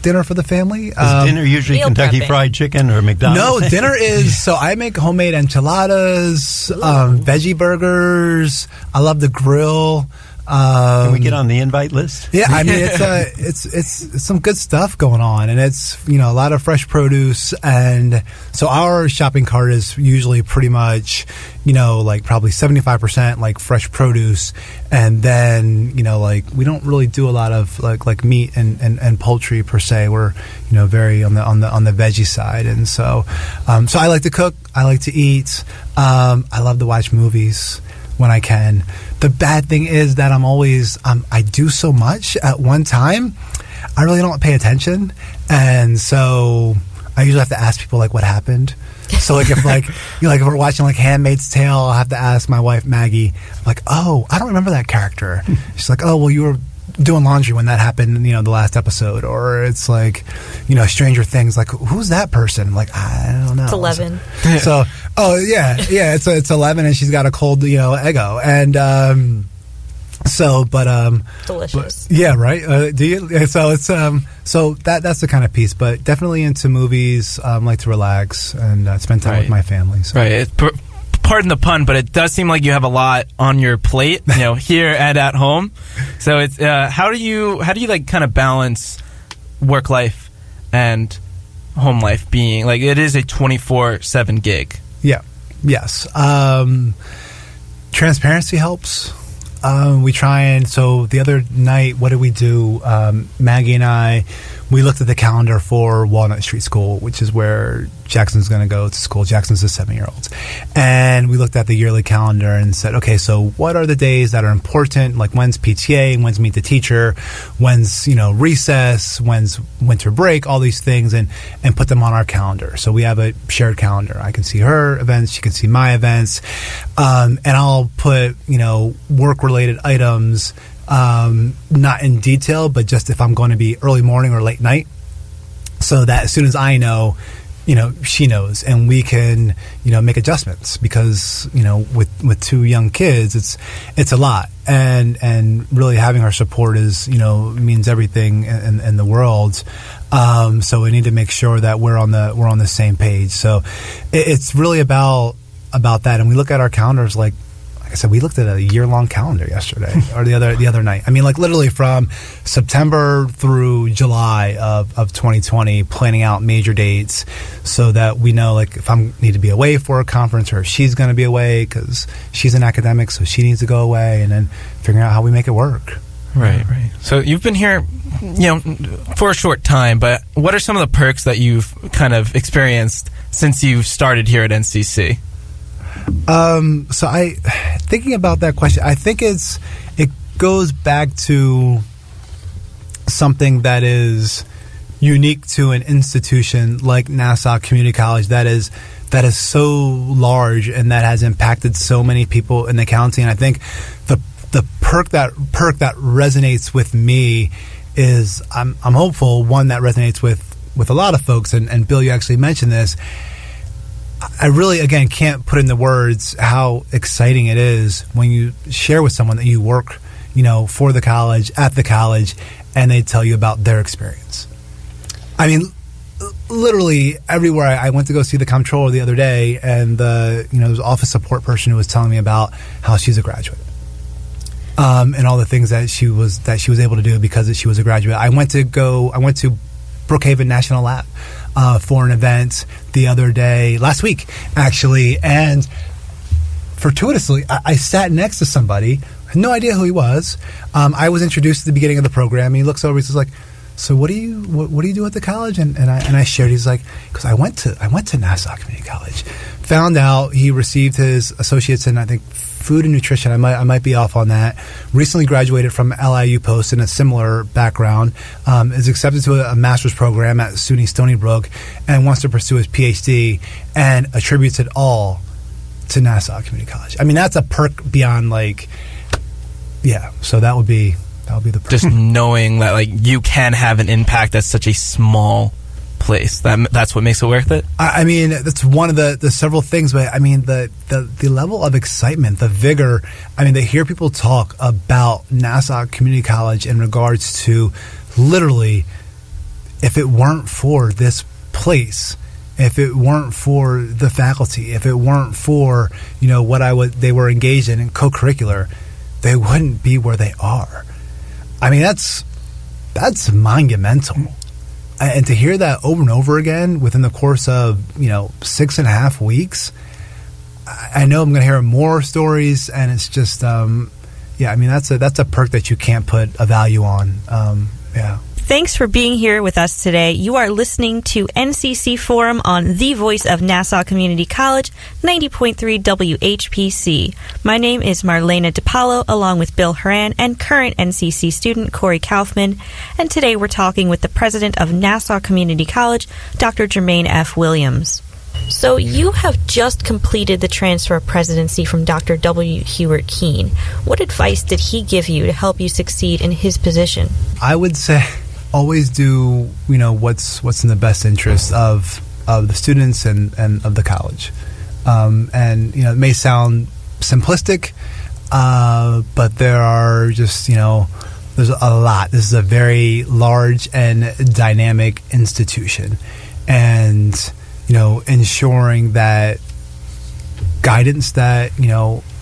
dinner for the family. Is dinner usually Kentucky Fried Chicken or McDonald's? No, dinner is, so I make homemade enchiladas, veggie burgers. I love the grill. Can we get on the invite list? Yeah, I mean it's some good stuff going on, and it's a lot of fresh produce, and so our shopping cart is usually pretty much like probably 75% like fresh produce, and then we don't really do a lot of like meat and poultry per se. We're very on the veggie side, and so I like to cook, I like to eat, I love to watch movies when I can. The bad thing is that I'm always I do so much at one time, I really don't pay attention, and so I usually have to ask people like what happened. So like if if we're watching like Handmaid's Tale, I'll have to ask my wife Maggie, like, oh, I don't remember that character. She's like, oh, well, you were doing laundry when that happened, the last episode. Or it's like, Stranger Things, like, who's that person? I'm like, I don't know. It's 11. So it's 11, and she's got a cold, ego, and delicious. But, yeah, right. Do you? So it's so that's the kind of piece, but definitely into movies. Like to relax and spend time with my family. So. Right. Pardon the pun, but it does seem like you have a lot on your plate, here and at home. So it's how do you like kind of balance work life and home life, being like it is a 24/7 gig? Yeah. Yes. Transparency helps. We try and, so the other night, what did we do? Maggie and I, we looked at the calendar for Walnut Street School, which is where Jackson's going to go to school. Jackson's a 7-year-old. And we looked at the yearly calendar and said, okay, so what are the days that are important? Like when's PTA, when's meet the teacher, when's, recess, when's winter break, all these things, and put them on our calendar. So we have a shared calendar. I can see her events, she can see my events. And I'll put, work-related items, not in detail, but just if I'm going to be early morning or late night, so that as soon as I know, she knows, and we can, make adjustments, because, with 2 young kids, it's a lot, and really having her support is, means everything in the world. So we need to make sure that we're on the same page. So it's really about that, and we look at our calendars like I said, we looked at a year-long calendar yesterday or the other night. I mean, like literally from September through July of 2020, planning out major dates so that we know, like, if I need to be away for a conference or if she's going to be away because she's an academic, so she needs to go away, and then figuring out how we make it work. Right. So you've been here, for a short time, but what are some of the perks that you've kind of experienced since you started here at NCC? So thinking about that question, I think it goes back to something that is unique to an institution like Nassau Community College that is so large and that has impacted so many people in the county. And I think the perk that resonates with me is I'm hopeful, one that resonates with a lot of folks, and Bill, you actually mentioned this. I really, again, can't put into words how exciting it is when you share with someone that you work, for the college, at the college, and they tell you about their experience. I mean, literally everywhere I went to go see the comptroller the other day, and there was an office support person who was telling me about how she's a graduate, and all the things that she was able to do because she was a graduate. I went to Brookhaven National Lab for an event the other day, last week actually, and fortuitously I sat next to somebody, had no idea who he was. I was introduced at the beginning of the program, and he looks over, he's just like, so what do you do at the college? And I shared, he's like, because I went to Nassau Community College. Found out he received his associates in, I think, food and nutrition. I might be off on that. Recently graduated from LIU Post in a similar background. Is accepted to a master's program at SUNY Stony Brook and wants to pursue his PhD, and attributes it all to Nassau Community College. I mean, that's a perk beyond so that would be the perk. Just knowing that you can have an impact at such a small place. That's what makes it worth it? I mean, that's one of the several things, but I mean, the level of excitement, the vigor, I mean, to hear people talk about Nassau Community College in regards to literally, if it weren't for this place, if it weren't for the faculty, if it weren't for, you know, they were engaged in co-curricular, they wouldn't be where they are. I mean, that's monumental. And to hear that over and over again within the course of, 6.5 weeks, I know I'm going to hear more stories, and it's just, I mean, that's a perk that you can't put a value on. Thanks for being here with us today. You are listening to NCC Forum on the voice of Nassau Community College, 90.3 WHPC. My name is Marlena DiPalo, along with Bill Horan and current NCC student Corey Kaufman. And today we're talking with the president of Nassau Community College, Dr. Jermaine F. Williams. So you have just completed the transfer of presidency from Dr. W. Hewart Keene. What advice did he give you to help you succeed in his position? I would say always do, what's in the best interest of the students and of the college. It may sound simplistic, but there are just, there's a lot. This is a very large and dynamic institution. And, ensuring that guidance that,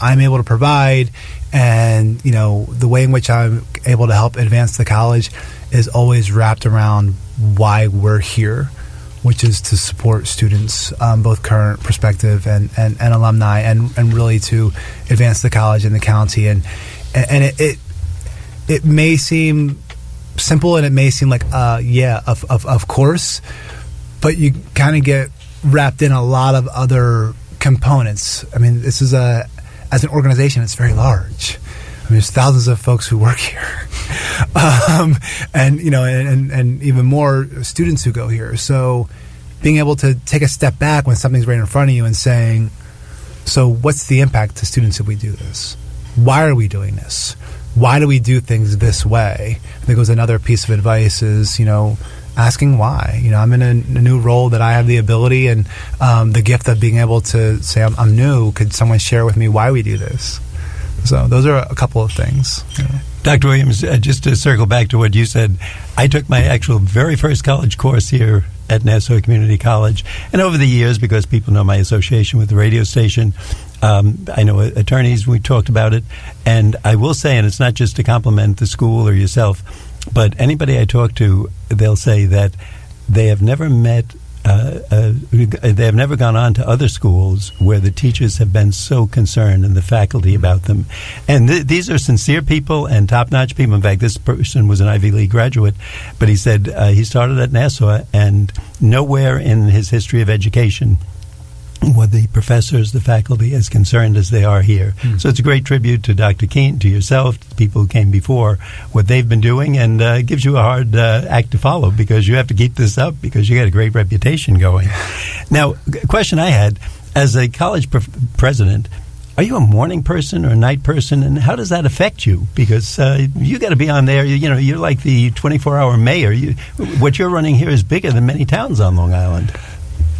I'm able to provide and, the way in which I'm able to help advance the college is always wrapped around why we're here, which is to support students, both current, prospective, and alumni, and really to advance the college and the county. And it may seem simple, and it may seem like, of course, but you kind of get wrapped in a lot of other components. I mean, this is as an organization, it's very large. I mean, there's thousands of folks who work here, and even more students who go here. So, being able to take a step back when something's right in front of you and saying, "So, what's the impact to students if we do this? Why are we doing this? Why do we do things this way?" I think it was another piece of advice is, asking why. I'm in a new role that I have the ability and the gift of being able to say, I'm new. Could someone share with me why we do this? So those are a couple of things. Dr. Williams, just to circle back to what you said, I took my actual very first college course here at Nassau Community College. And over the years, because people know my association with the radio station, I know attorneys, we talked about it. And I will say, and it's not just to compliment the school or yourself, but anybody I talk to, they'll say that they have never met they have never gone on to other schools where the teachers have been so concerned and the faculty about them. And these are sincere people and top-notch people. In fact, this person was an Ivy League graduate, but he said he started at Nassau, and nowhere in his history of education were the professors, the faculty, as concerned as they are here. So it's a great tribute to Dr. Keene, to yourself, to the people who came before, what they've been doing, and it gives you a hard act to follow because you have to keep this up because you got a great reputation going. Now, a question I had, as a college president, are you a morning person or a night person, and how does that affect you? Because you got to be on there. You're like the 24-hour mayor. What you're running here is bigger than many towns on Long Island.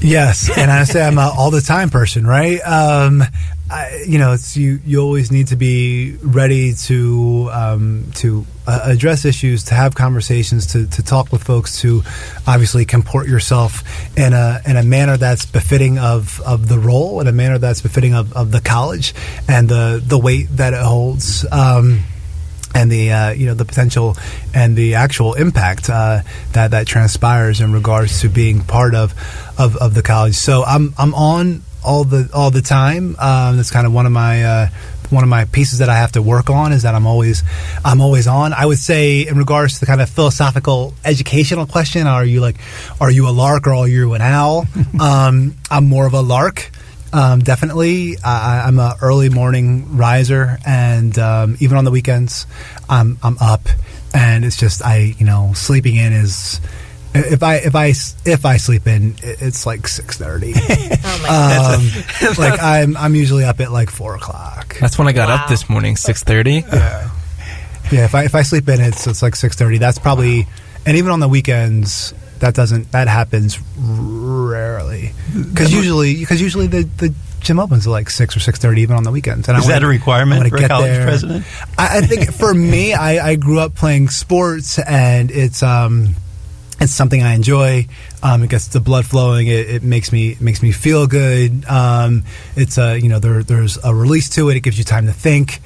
Yes, and I say I'm an all the time person, right? It's you always need to be ready to address issues, to have conversations, to talk with folks, to obviously comport yourself in a manner that's befitting of the role, in a manner that's befitting of the college and the weight that it holds. And the potential and the actual impact that transpires in regards to being part of the college. So I'm on all the time. That's kind of one of my pieces that I have to work on, is that I'm always on. I would say, in regards to the kind of philosophical educational question, are you a lark or are you an owl? I'm more of a lark. Definitely. I'm an early morning riser, and even on the weekends, I'm up. And it's just sleeping in is, if I sleep in, it's like 6:30. Oh my God. I'm usually up at like 4:00. That's when I got up this morning, 6:30. Yeah. If I sleep in, it's like 6:30. That's probably, and even on the weekends, That happens rarely. Because usually the gym opens at like 6 or 6:30 even on the weekends. And is that a requirement for a college president? I think for me, I grew up playing sports, and it's something I enjoy. It gets the blood flowing. It makes me feel good. It's there's a release to it. It gives you time to think.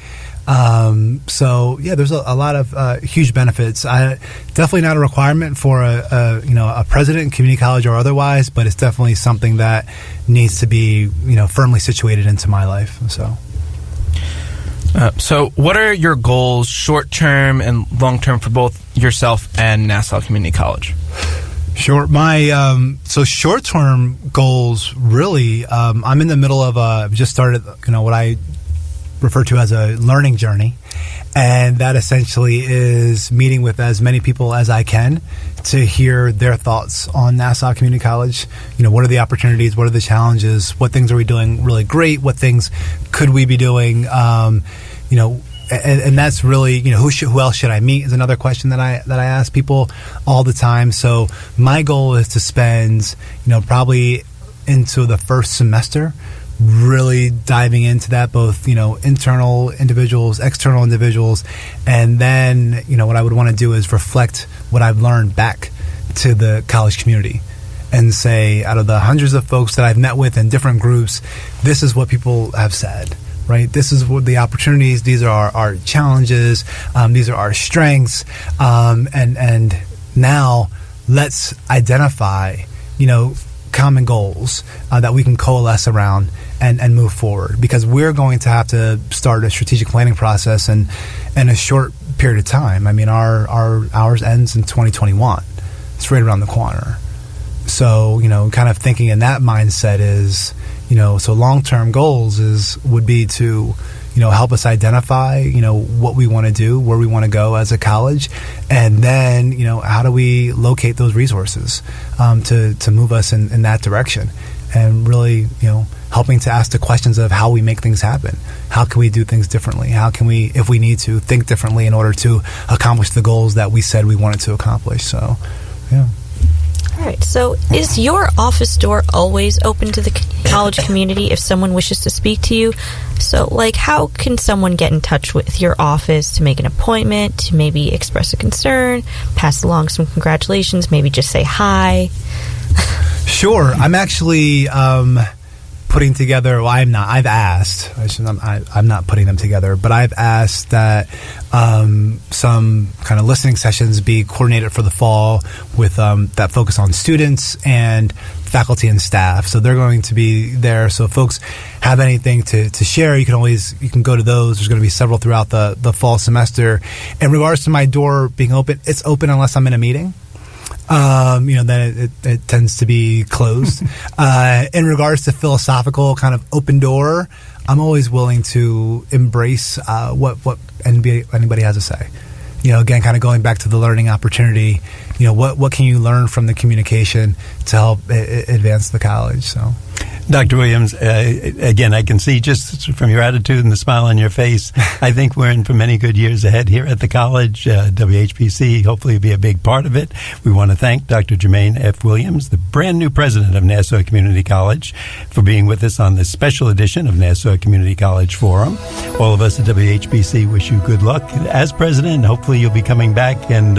So yeah, there's a lot of huge benefits. Definitely not a requirement for a president in community college or otherwise, but it's definitely something that needs to be firmly situated into my life. So what are your goals, short term and long term, for both yourself and Nassau Community College? Sure. My short term goals, really, I'm in the middle of I've just started what I refer to as a learning journey, and that essentially is meeting with as many people as I can to hear their thoughts on Nassau Community College. What are the opportunities? What are the challenges? What things are we doing really great? What things could we be doing? And that's really, who else should I meet is another question that I ask people all the time. So my goal is to spend, probably into the first semester really diving into that, both internal individuals, external individuals, and then what I would want to do is reflect what I've learned back to the college community and say, out of the hundreds of folks that I've met with in different groups, this is what people have said, right? This is what the opportunities, these are our challenges, these are our strengths, and now let's identify common goals that we can coalesce around and move forward, because we're going to have to start a strategic planning process in a short period of time. I mean, ours ends in 2021. It's right around the corner. So, kind of thinking in that mindset is, so long-term goals would be to, help us identify, what we want to do, where we want to go as a college, and then, how do we locate those resources to move us in that direction, and really, helping to ask the questions of how we make things happen. How can we do things differently? How can we, if we need to, think differently in order to accomplish the goals that we said we wanted to accomplish? So, yeah. All right. So is your office door always open to the college community if someone wishes to speak to you? So, how can someone get in touch with your office to make an appointment, to maybe express a concern, pass along some congratulations, maybe just say hi? Sure. I'm actually putting together, I'm not, I've asked, I'm not putting them together, but I've asked that some kind of listening sessions be coordinated for the fall with that focus on students and faculty and staff. So they're going to be there. So if folks have anything to share, you can go to those. There's going to be several throughout the fall semester. In regards to my door being open, it's open unless I'm in a meeting. Then it tends to be closed. In regards to philosophical kind of open door, I'm always willing to embrace what anybody has to say. Again, kind of going back to the learning opportunity. What can you learn from the communication to help advance the college? So. Dr. Williams, again, I can see just from your attitude and the smile on your face, I think we're in for many good years ahead here at the college. WHPC hopefully will be a big part of it. We want to thank Dr. Jermaine F. Williams, the brand new president of Nassau Community College, for being with us on this special edition of Nassau Community College Forum. All of us at WHPC wish you good luck as president. Hopefully you'll be coming back, and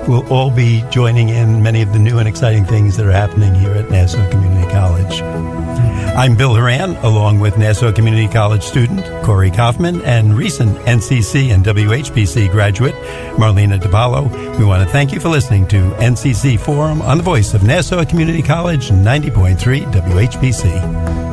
we'll all be joining in many of the new and exciting things that are happening here at Nassau Community College. I'm Bill Horan, along with Nassau Community College student Corey Kaufman and recent NCC and WHPC graduate Marlena DiPalo. We want to thank you for listening to NCC Forum on the voice of Nassau Community College 90.3 WHPC.